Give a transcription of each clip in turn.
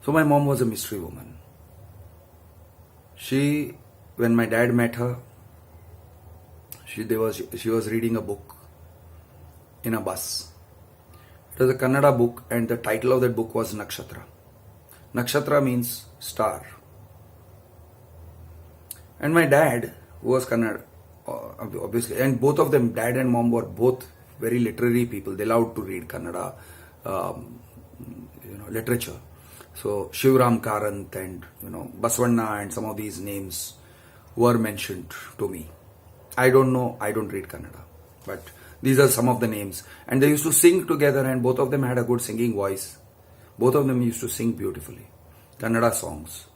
So my mom was a mystery woman. When my dad met her, she was reading a book in a bus. It was a Kannada book, and the title of that book was Nakshatra. Nakshatra means star. And my dad, who was Kannada, obviously, and both of them, dad and mom, were both very literary people. They loved to read Kannada, literature. So Shivram Karant and Basvanna and some of these names were mentioned to me. I don't know, I don't read Kannada, but these are some of the names. And they used to sing together, and both of them had a good singing voice. Both of them used to sing beautifully. Kannada songs.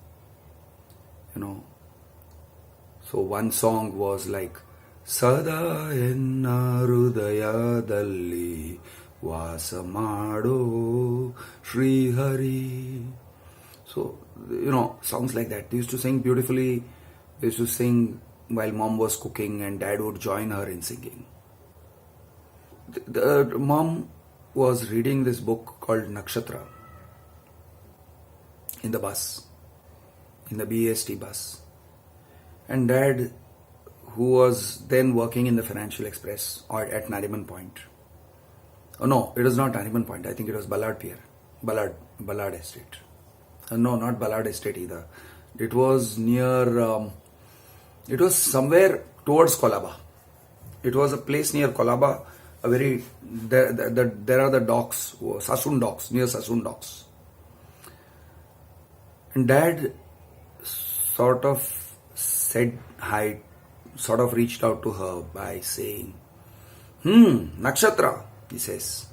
So one song was like, Sada enna hrudayadalli Vasa mado Shri Hari. So, songs like that. They used to sing beautifully. They used to sing while mom was cooking, and dad would join her in singing. The mom was reading this book called Nakshatra in the bus, in the BEST bus. And dad, who was then working in the Financial Express or at Nariman Point. Oh no, it was not Nariman Point. I think it was Ballard Pier. Ballard Estate. No, not Ballard Estate either. It was near, it was somewhere towards Colaba. It was a place near Colaba. There are the docks, Sassoon docks, near Sassoon docks. And dad sort of said hi, sort of reached out to her by saying, Nakshatra, he says.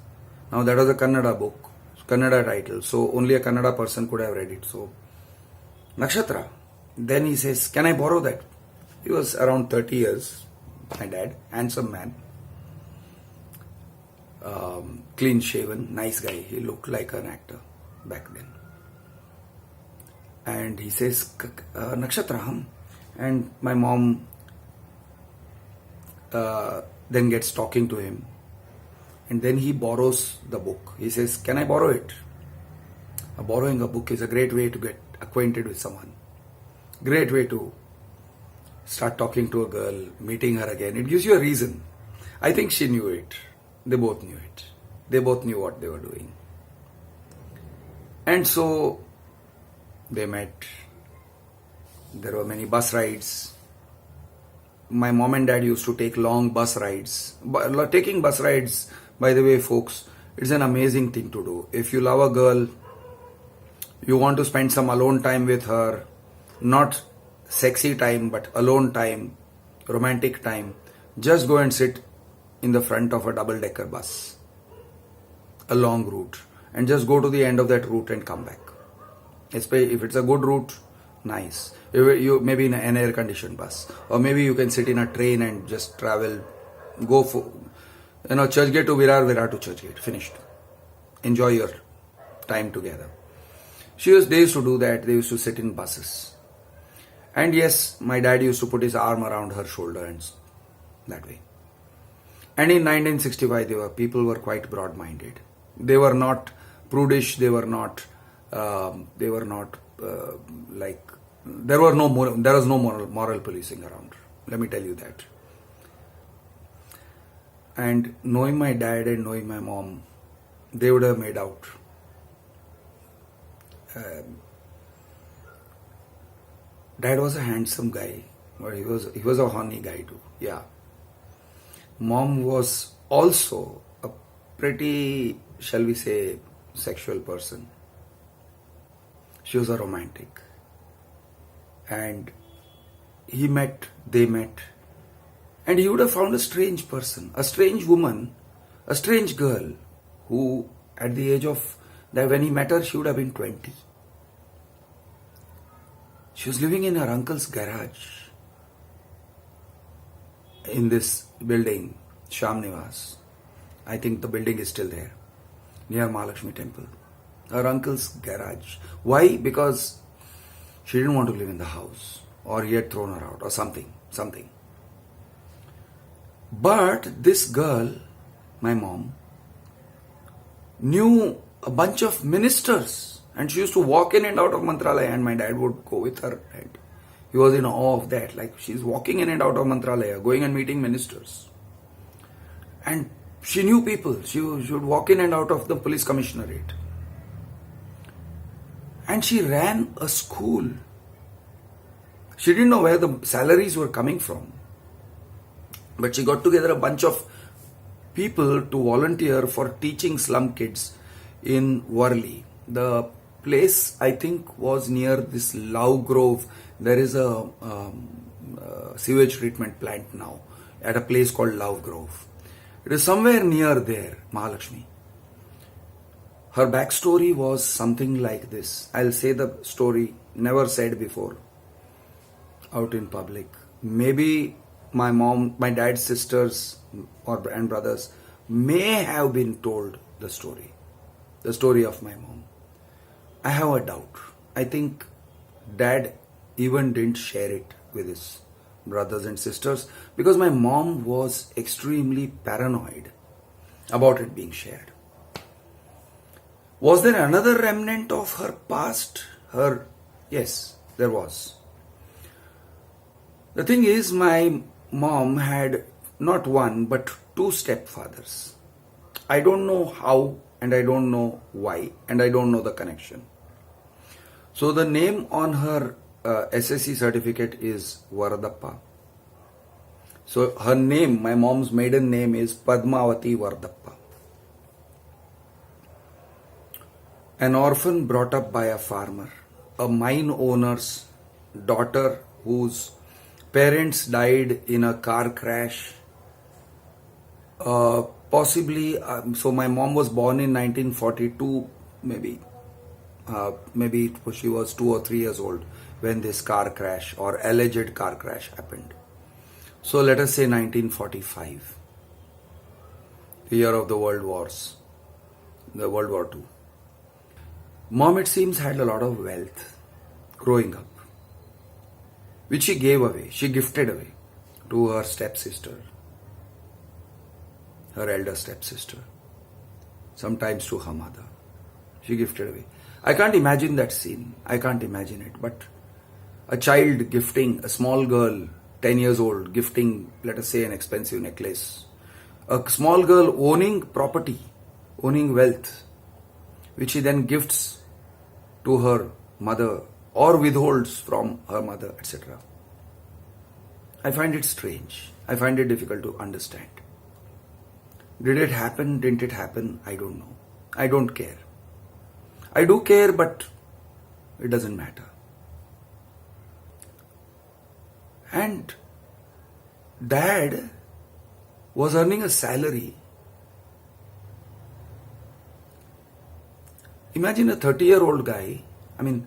Now that was a Kannada book, Kannada title, so only a Kannada person could have read it. So, Nakshatra. Then he says, can I borrow that? He was around 30 years, my dad, handsome man. Clean shaven, nice guy. He looked like an actor back then. And he says, Nakshatra, And my mom then gets talking to him. And then he borrows the book. He says, can I borrow it? Borrowing a book is a great way to get acquainted with someone. Great way to start talking to a girl, meeting her again. It gives you a reason. I think she knew it. They both knew it. They both knew what they were doing. And so they met. There were many bus rides. My mom and dad used to take long bus rides. Taking bus rides, by the way, folks, it's an amazing thing to do. If you love a girl, you want to spend some alone time with her, not sexy time, but alone time, romantic time, just go and sit in the front of a double-decker bus, a long route, and just go to the end of that route and come back. If it's a good route, nice. You maybe in an air-conditioned bus, or maybe you can sit in a train and just travel, go for, Churchgate to Virar, Virar to Churchgate, finished. Enjoy your time together. They used to do that. They used to sit in buses. And yes, my dad used to put his arm around her shoulder and that way. And in 1965, people were quite broad-minded. They were not prudish. There was no moral policing around. Let me tell you that. And knowing my dad and knowing my mom, they would have made out. Dad was a handsome guy, but he was a horny guy too. Yeah. Mom was also a pretty, shall we say, sexual person. She was a romantic. And they met. And he would have found a strange person, a strange woman, a strange girl, who at the age of, that when he met her, she would have been 20. She was living in her uncle's garage in this building, Sham Nivas. I think the building is still there, near Mahalakshmi Temple. Her uncle's garage. Why? Because she didn't want to live in the house, or he had thrown her out, or something. But this girl, my mom, knew a bunch of ministers And she used to walk in and out of Mantralaya, and my dad would go with her. And he was in awe of that. Like, she's walking in and out of Mantralaya, going and meeting ministers. And she knew people. She would walk in and out of the police commissionerate. And she ran a school. She didn't know where the salaries were coming from. But she got together a bunch of people to volunteer for teaching slum kids in Worli. The place, I think, was near this Love Grove. There is a sewage treatment plant now at a place called Love Grove. It is somewhere near there, Mahalakshmi. Her backstory was something like this. I'll say the story, never said before, out in public. Maybe my mom, my dad's sisters and brothers may have been told the story of my mom. I have a doubt. I think dad even didn't share it with his brothers and sisters because my mom was extremely paranoid about it being shared. Was there another remnant of her past? Yes, there was. The thing is, my mom had not one but two stepfathers. I don't know how and I don't know why and I don't know the connection. So the name on her SSC certificate is Vardappa. So her name, my mom's maiden name is Padmavati Vardappa. An orphan brought up by a farmer, a mine owner's daughter whose parents died in a car crash. Possibly, so my mom was born in 1942, maybe she was 2 or 3 years old when this car crash or alleged car crash happened. So let us say 1945, the year of the World Wars, the World War II. Mom, it seems, had a lot of wealth growing up, which she gave away, she gifted away to her stepsister, her elder stepsister, sometimes to her mother. She gifted away. I can't imagine that scene. I can't imagine it. But a child gifting, a small girl, 10 years old, gifting, let us say, an expensive necklace. A small girl owning property, owning wealth, which she then gifts to her mother or withholds from her mother, etc. I find it strange. I find it difficult to understand. Did it happen? Didn't it happen? I don't know. I don't care. I do care, but it doesn't matter. And dad was earning a salary. Imagine a 30-year-old guy. I mean,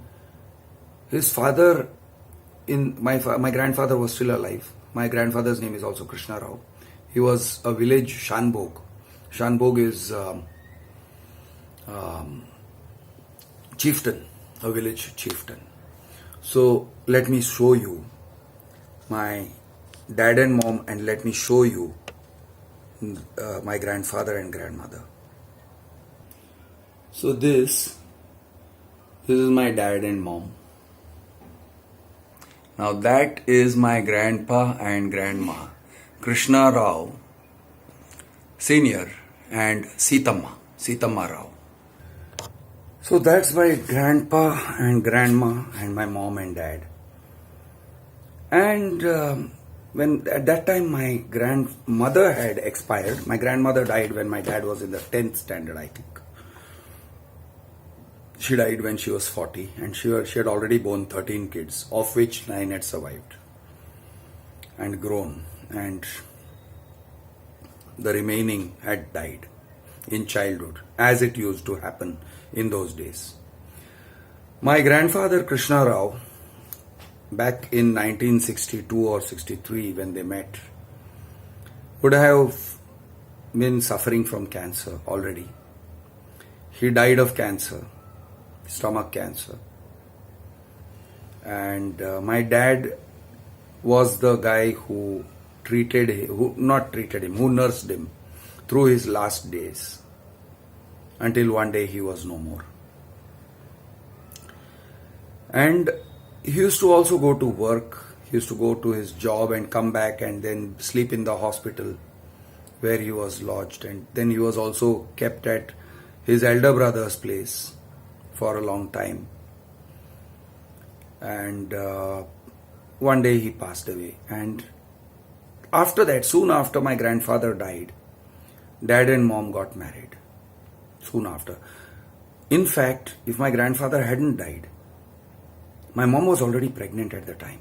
his father, my grandfather was still alive. My grandfather's name is also Krishna Rao. He was a village Shanbhog. Shanbhog is chieftain, a village chieftain. So let me show you my dad and mom, and let me show you my grandfather and grandmother. So this is my dad and mom. Now that is my grandpa and grandma, Krishna Rao Senior and Sitamma Rao. So that's my grandpa and grandma and my mom and dad. And when at that time my grandmother had expired, my grandmother died when my dad was in the 10th standard, I think. She died when she was 40 and she had already born 13 kids, of which 9 had survived and grown, and the remaining had died in childhood, as it used to happen in those days. My grandfather Krishna Rao, back in 1962 or 63 when they met, would have been suffering from cancer already. He died of cancer, stomach cancer. And my dad was the guy who who nursed him through his last days until one day he was no more. And he used to also go to work. He used to go to his job and come back and then sleep in the hospital where he was lodged. And then he was also kept at his elder brother's place for a long time. And one day he passed away. And after that, soon after my grandfather died, dad and mom got married. Soon after. In fact, if my grandfather hadn't died, my mom was already pregnant at the time.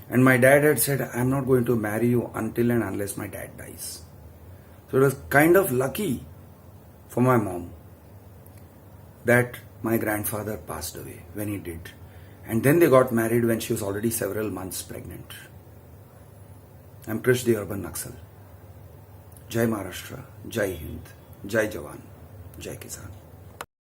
And my dad had said, I'm not going to marry you until and unless my dad dies. So it was kind of lucky for my mom that my grandfather passed away when he did. And then they got married when she was already several months pregnant. I'm Krish, the Urban Naxal. Jai Maharashtra, Jai Hind, Jai Jawan, Jai Kisan.